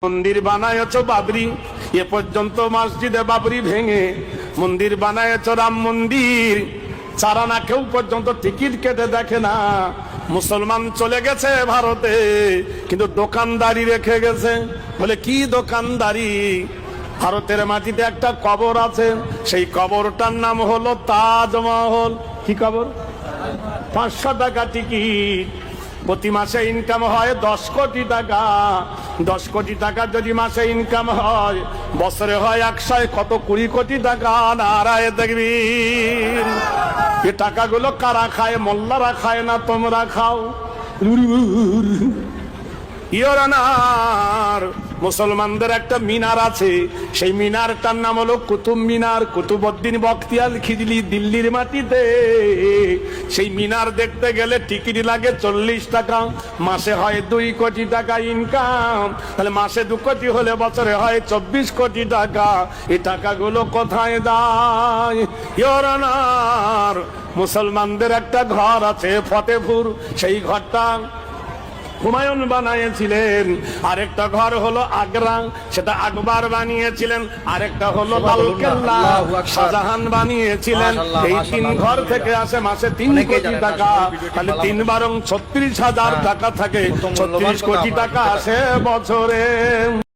মন্দির বানায়ছো বাবরি, এ পর্যন্ত মসজিদে বাবরি ভেঙে মন্দির বানায়ছো রাম মন্দির, চারানা কেউ পর্যন্ত টিকিট কেটে দেখে না। মুসলমান চলে গেছে ভারতে, কিন্তু দোকানদারি রেখে গেছে। বলে কি দোকানদারি? ভারতের মাটিতে একটা কবর আছে, সেই কবরটার নাম হলো তাজমহল। কি কবর? 500 টাকা টিকিট। প্রতি মাসে ইনকাম হয় 10 কোটি টাকা। 10 কোটি টাকা যদি মাসে ইনকাম হয়, বছরে হয় 100, কত 20 কোটি টাকা। নারায়ে তাকবীর। এই টাকাগুলো কারা খায়? মোল্লারা খায় না, তোমরা খাও। ইওর অনার, মুসলমানদের একটা মিনার আছে, সেই মিনারটার নাম হলো কুতুব মিনার। কুতুবউদ্দিন বখতিয়ার খিজলি দিল্লির মাটিতে। সেই মিনার দেখতে গেলে টিকিট লাগে 40 টাকা। মাসে হয় 2 কোটি টাকা ইনকাম। তাহলে মাসে 2 কোটি হলে বছরে হয় 24 কোটি টাকা। এই টাকাগুলো কোথায় দেয়? ইওর অনার, মুসলমানদের একটা ঘর আছে ফতেপুর, সেই ঘরটা হুমায়ুন বানিয়েছিলেন। আরেকটা ঘর হলো আগ্রা, সেটা আকবর বানিয়েছিলেন। আরেকটা হলো লালকেল্লা, শাহজাহান বানিয়েছিলেন। এই 3 ঘর থেকে আসে মাসে 3 কোটি টাকা। তাহলে 3 বারং 36,000 টাকা থাকে, 36 কোটি টাকা আসে বছরে।